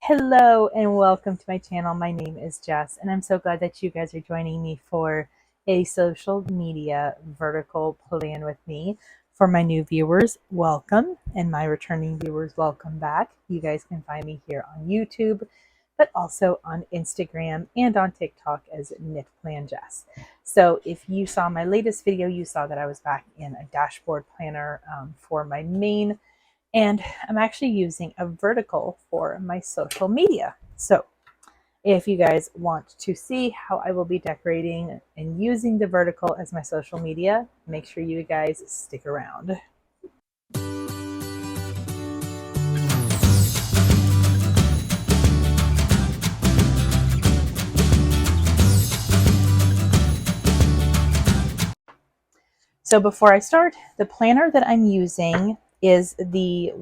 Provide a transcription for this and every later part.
Hello and welcome to my channel. My name is Jess and I'm so glad that you guys are joining me for a social media vertical plan with me. For my new viewers, welcome, and my returning viewers, welcome back. You guys can find me here on YouTube, but also on Instagram and on TikTok as Knit Plan Jess. So if you saw my latest video, you saw that I was back in a dashboard planner for my main, and I'm actually using a vertical for my social media. So if you guys want to see how I will be decorating and using the vertical as my social media, make sure you guys stick around. So before I start, the planner that I'm using is the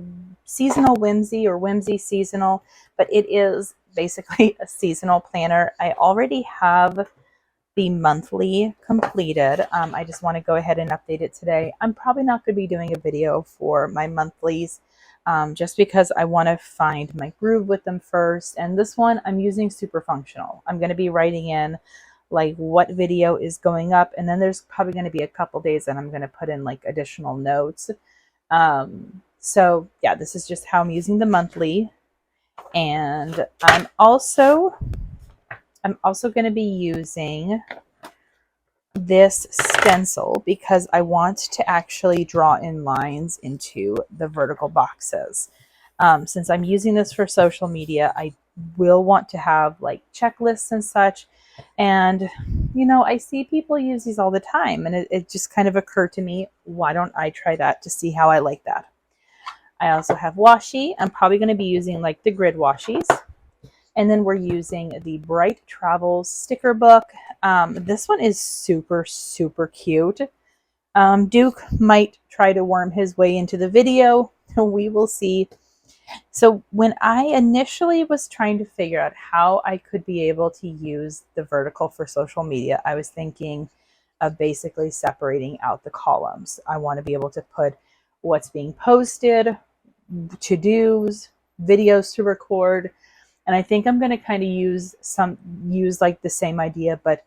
Seasonal Whimsy or Whimsy Seasonal, but it is basically a seasonal planner. I already have the monthly completed. I just want to go ahead and update it today. I'm probably not going to be doing a video for my monthlies just because I want to find my groove with them first. And this one I'm using Super Functional. I'm going to be writing in like what video is going up, and then there's probably going to be a couple days that I'm going to put in like additional notes. So yeah, this is just how I'm using the monthly. And I'm also going to be using this stencil because I want to actually draw in lines into the vertical boxes. Since I'm using this for social media, I will want to have like checklists and such. And, you know, I see people use these all the time, and it just kind of occurred to me, why don't I try that to see how I like that? I also have washi. I'm probably going to be using like the grid washies. And then we're using the Bright Travels sticker book. This one is super, super cute. Duke might try to worm his way into the video. We will see. So when I initially was trying to figure out how I could be able to use the vertical for social media, I was thinking of basically separating out the columns. I want to be able to put what's being posted, to-dos, videos to record, and I think I'm going to kind of use like the same idea, but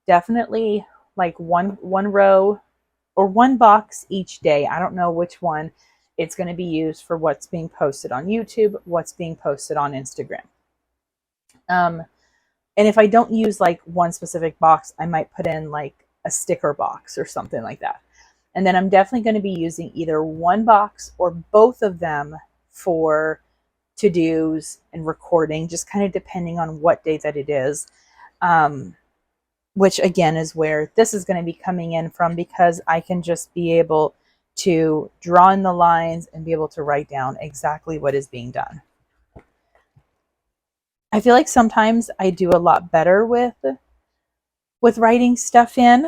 definitely like one row or one box each day. I don't know which one it's going to be used for what's being posted on YouTube, what's being posted on Instagram. And if I don't use like one specific box, I might put in like a sticker box or something like that. And then I'm definitely going to be using either one box or both of them for to-dos and recording, just kind of depending on what day that it is, which again is where this is going to be coming in from, because I can just be able to draw in the lines and be able to write down exactly what is being done. I feel like sometimes I do a lot better with writing stuff in,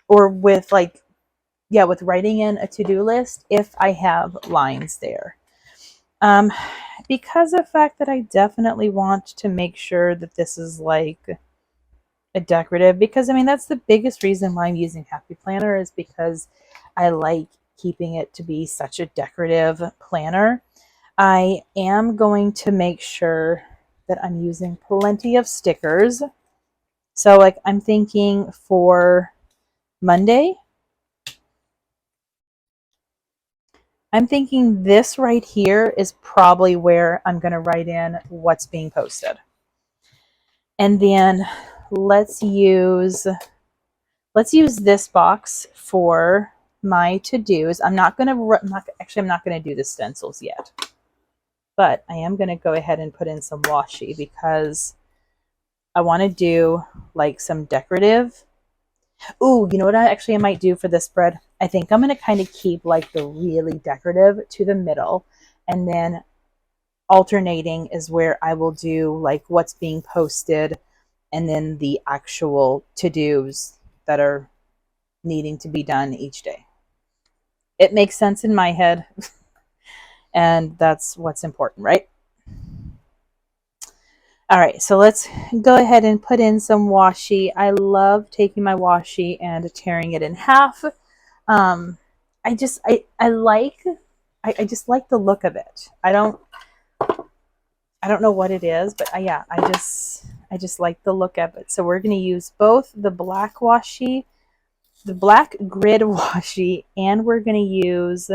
or with like, yeah, with writing in a to-do list if I have lines there. Because of the fact that I definitely want to make sure that this is like a decorative, because I mean, that's the biggest reason why I'm using Happy Planner, is because I like keeping it to be such a decorative planner. I am going to make sure that I'm using plenty of stickers. So like I'm thinking for Monday, I'm thinking this right here is probably where I'm going to write in what's being posted. And then let's use this box for my to-dos. I'm not going to do the stencils yet, but I am going to go ahead and put in some washi because I want to do like some decorative. Ooh, you know what I might do for this spread? I think I'm going to kind of keep like the really decorative to the middle, and then alternating is where I will do like what's being posted and then the actual to-dos that are needing to be done each day. It makes sense in my head, and that's what's important, right? All right, so let's go ahead and put in some washi. I love taking my washi and tearing it in half. I just like the look of it. I don't know what it is, but yeah, I just like the look of it. So we're going to use both the black washi, the black grid washi, and we're going to use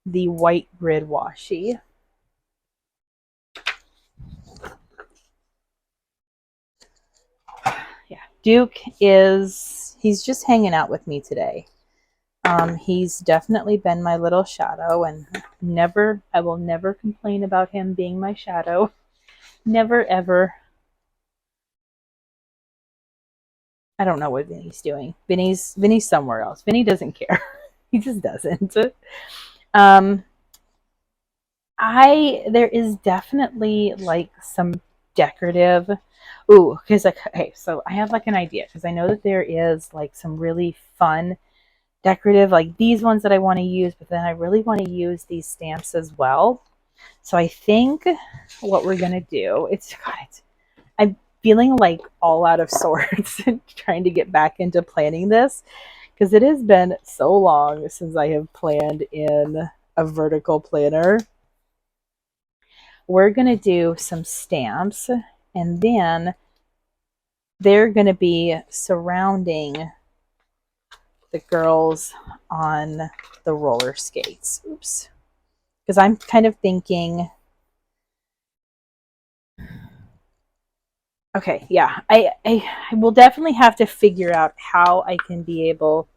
the white grid washi. Yeah, Duke he's just hanging out with me today. He's definitely been my little shadow, and I will never complain about him being my shadow. Never, ever. I don't know what Vinny's doing. Vinny's somewhere else. Vinny doesn't care. He just doesn't. Um, there is definitely like some decorative. Ooh, because like, okay, so I have like an idea because I know that there is like some really fun decorative, like these ones that I want to use, but then I really want to use these stamps as well. So I think what we're gonna do, I'm feeling like all out of sorts and trying to get back into planning this because it has been so long since I have planned in a vertical planner. We're gonna do some stamps, and then they're gonna be surrounding the girls on the roller skates. Oops. Because I'm kind of thinking, okay, yeah, I will definitely have to figure out how I can be able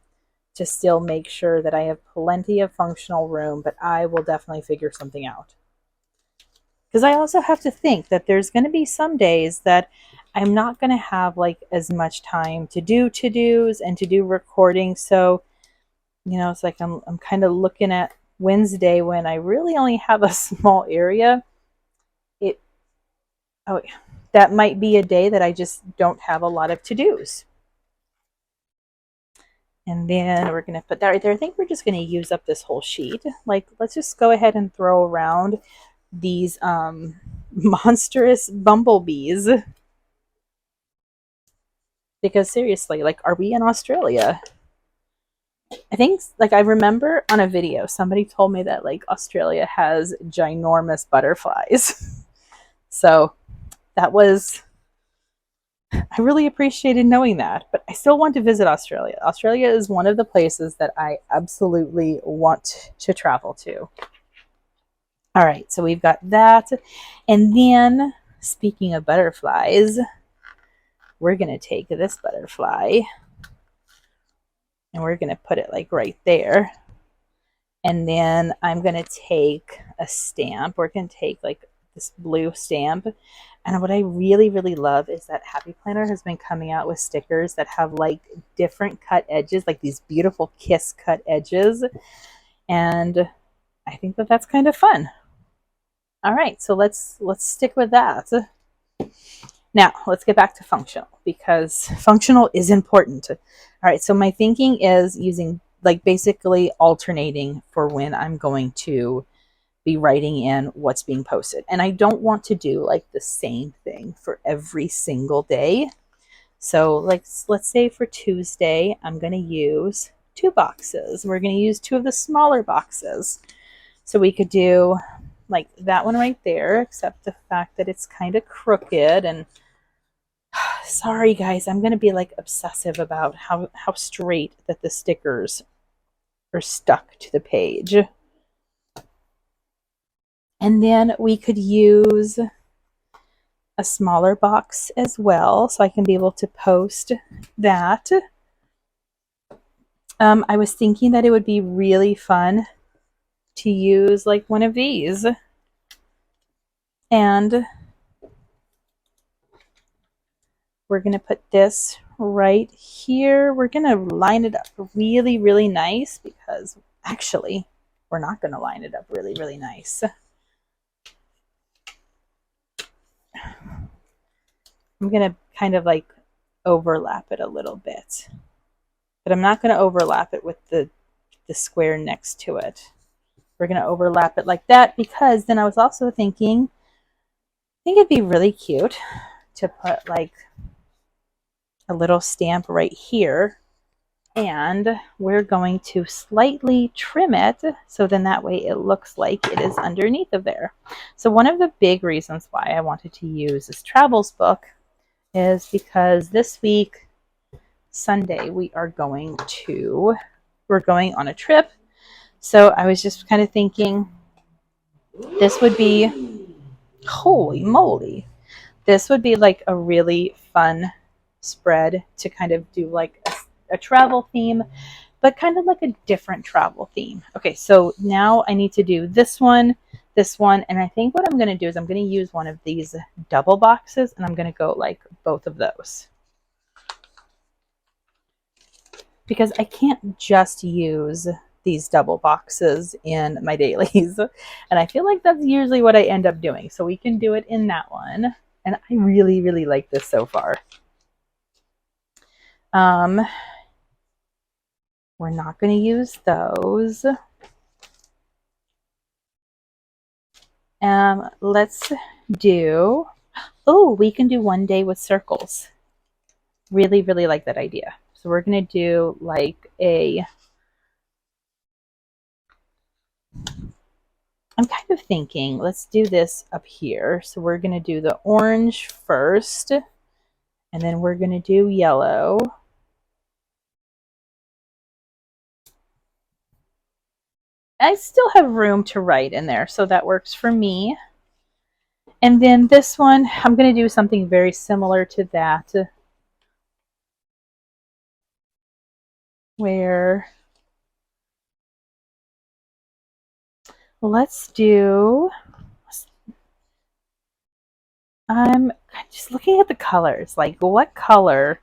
to still make sure that I have plenty of functional room, but I will definitely figure something out. Because I also have to think that there's going to be some days that I'm not going to have like as much time to do to-dos and to do recording. So, it's like I'm kind of looking at Wednesday when I really only have a small area. Oh, that might be a day that I just don't have a lot of to-dos. And then we're going to put that right there. I think we're just going to use up this whole sheet. Like, let's just go ahead and throw around these monstrous bumblebees. Because seriously, like, are we in Australia? I think, like, I remember on a video, somebody told me that, like, Australia has ginormous butterflies. So that was, I really appreciated knowing that, but I still want to visit Australia. Australia is one of the places that I absolutely want to travel to. All right, so we've got that. And then, speaking of butterflies, we're going to take this butterfly and we're going to put it like right there. And then I'm going to take a stamp. We're going to take like this blue stamp. And what I really, really love is that Happy Planner has been coming out with stickers that have like different cut edges, like these beautiful kiss cut edges. And I think that that's kind of fun. All right, so let's stick with that. Now, let's get back to functional because functional is important. All right, so my thinking is using like basically alternating for when I'm going to be writing in what's being posted. And I don't want to do like the same thing for every single day. So let's say for Tuesday, I'm going to use 2 boxes. We're going to use 2 of the smaller boxes. So we could do like that one right there, except the fact that it's kind of crooked. And sorry guys, I'm going to be like obsessive about how straight that the stickers are stuck to the page. And then we could use a smaller box as well, so I can be able to post that. I was thinking that it would be really fun to use like one of these. And we're going to put this right here. We're going to line it up really, really nice because actually we're not going to line it up really, really nice. I'm going to kind of like overlap it a little bit, but I'm not going to overlap it with the square next to it. We're going to overlap it like that because then I was also thinking, I think it'd be really cute to put like a little stamp right here And we're going to slightly trim it so then that way it looks like it is underneath of there. So one of the big reasons why I wanted to use this travels book is because this week, Sunday, we're going on a trip. So I was just kind of thinking this would be, holy moly, this would be like a really fun spread to kind of do like a travel theme, but kind of like a different travel theme. Okay, so now I need to do this one, and I think what I'm going to do is I'm going to use one of these double boxes and I'm going to go like both of those. Because I can't just use these double boxes in my dailies. And I feel like that's usually what I end up doing. So we can do it in that one. And I really, really like this so far. We're not going to use those. Let's do, oh, we can do one day with circles. Really, really like that idea. So we're going to do like I'm kind of thinking, let's do this up here. So we're going to do the orange first, and then we're going to do yellow. I still have room to write in there, so that works for me. And then this one, I'm going to do something very similar to that, where let's do, I'm just looking at the colors, like what color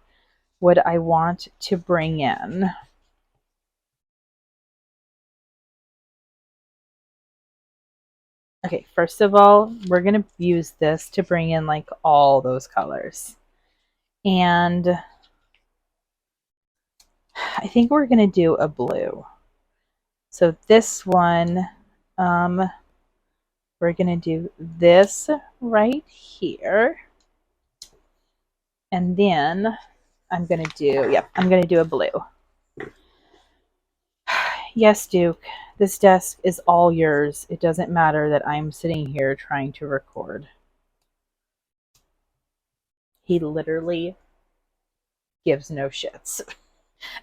would I want to bring in? Okay, first of all, we're going to use this to bring in like all those colors. And I think we're going to do a blue. So this one, we're going to do this right here. And then I'm going to do, yep, I'm going to do a blue. Yes, Duke, this desk is all yours. It doesn't matter that I'm sitting here trying to record. He literally gives no shits.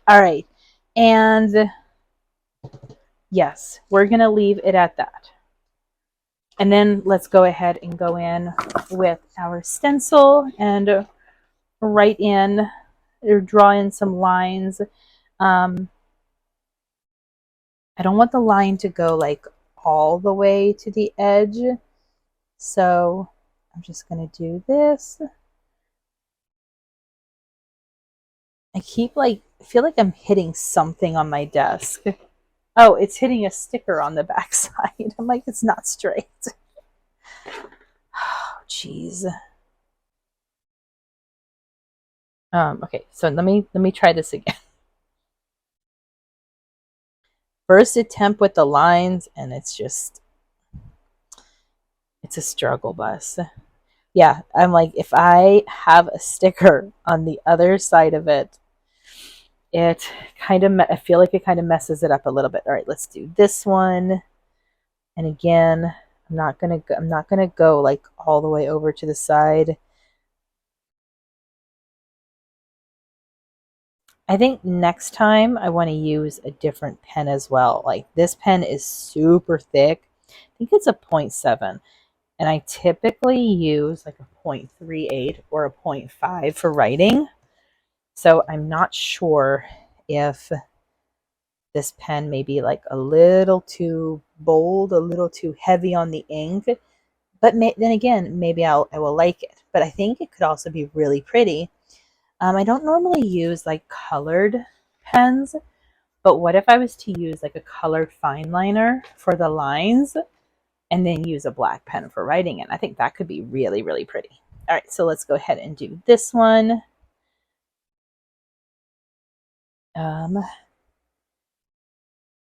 All right. And yes, we're going to leave it at that. And then let's go ahead and go in with our stencil and write in or draw in some lines. I don't want the line to go like all the way to the edge. So I'm just going to do this. I feel like I'm hitting something on my desk. Oh, it's hitting a sticker on the back side. I'm like, it's not straight. Oh, jeez. Okay, so let me try this again. First attempt with the lines, and it's a struggle bus. Yeah, I'm like, if I have a sticker on the other side of it, it I feel like it kind of messes it up a little bit. All right, let's do this one. And again, I'm not gonna go like all the way over to the side. I think next time I want to use a different pen as well. Like this pen is super thick. I think it's a 0.7. And I typically use like a 0.38 or a 0.5 for writing. So I'm not sure if this pen may be like a little too bold, a little too heavy on the ink. But then again, maybe I will like it. But I think it could also be really pretty. I don't normally use like colored pens, but what if I was to use like a colored fine liner for the lines and then use a black pen for writing it? I think that could be really, really pretty. All right, so let's go ahead and do this one.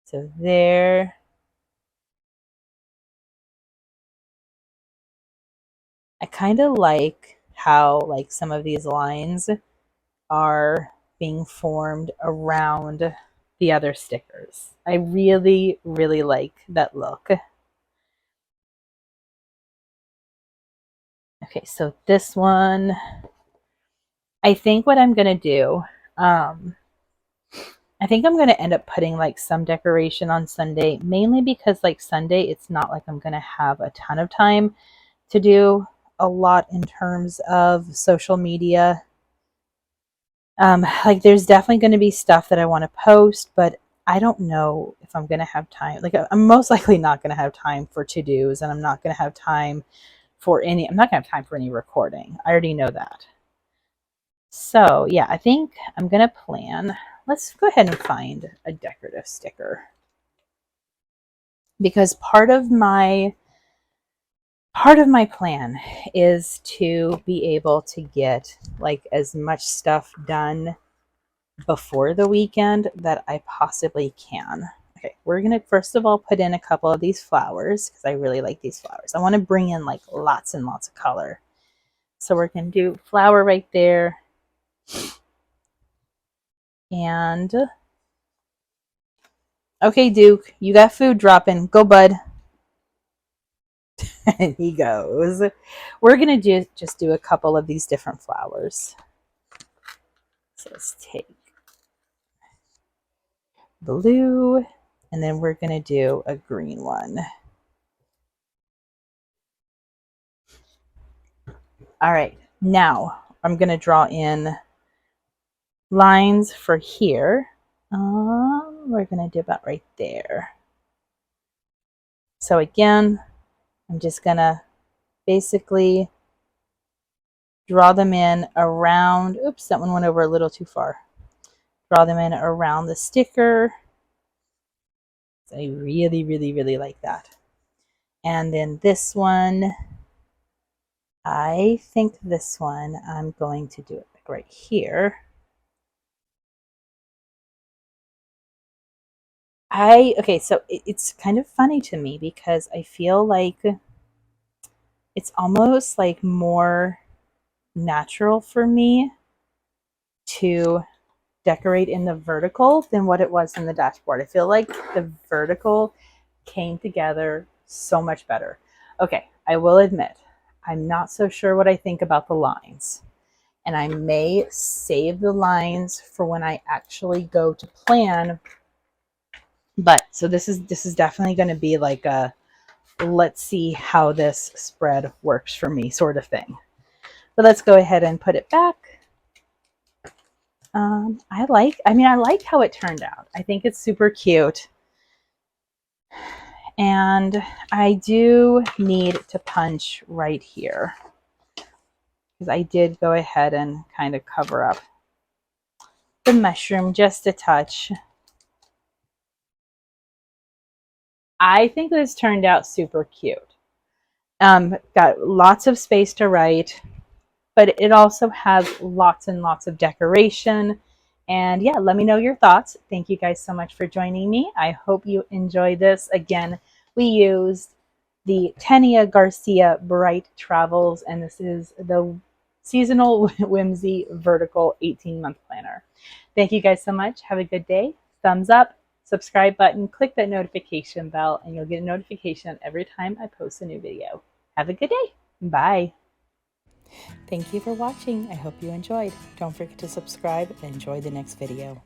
So there. I kind of like how like some of these lines are being formed around the other stickers. I really, really like that look. Okay, so this one, I think what I'm going to do, I think I'm going to end up putting like some decoration on Sunday, mainly because like Sunday, it's not like I'm going to have a ton of time to do a lot in terms of social media. Like there's definitely going to be stuff that I want to post, but I don't know if I'm going to have time. Like I'm most likely not going to have time for to-dos, and I'm not going to have time for any, I'm not going to have time for any recording. I already know that. So yeah, I think I'm going to plan. Let's go ahead and find a decorative sticker, because part of my plan is to be able to get like as much stuff done before the weekend that I possibly can. Okay, we're going to first of all put in a couple of these flowers because I really like these flowers. I want to bring in like lots and lots of color. So we're going to do flower right there. And okay, Duke, you got food dropping. Go, bud. And he goes. We're going to just do a couple of these different flowers. So let's take blue, and then we're going to do a green one. All right, now I'm going to draw in lines for here. We're going to do about right there. So again, I'm just going to basically draw them in around, oops, that one went over a little too far. Draw them in around the sticker. I really, really, really like that. And then this one, I think this one, I'm going to do it like right here. Okay, so it's kind of funny to me because I feel like it's almost like more natural for me to decorate in the vertical than what it was in the dashboard. I feel like the vertical came together so much better. Okay, I will admit, I'm not so sure what I think about the lines. And I may save the lines for when I actually go to plan. But so this is definitely going to be like a let's see how this spread works for me sort of thing. But let's go ahead and put it back. I like how it turned out. I think it's super cute. And I do need to punch right here because I did go ahead and kind of cover up the mushroom just a touch. I think this turned out super cute. Got lots of space to write, but it also has lots and lots of decoration. And yeah, let me know your thoughts. Thank you guys so much for joining me. I hope you enjoy this. Again, we used the Tenia Garcia Bright Travels, and this is the Seasonal Whimsy Vertical 18-month planner. Thank you guys so much. Have a good day. Thumbs up, subscribe button, click that notification bell, and you'll get a notification every time I post a new video. Have a good day. Bye. Thank you for watching. I hope you enjoyed. Don't forget to subscribe and enjoy the next video.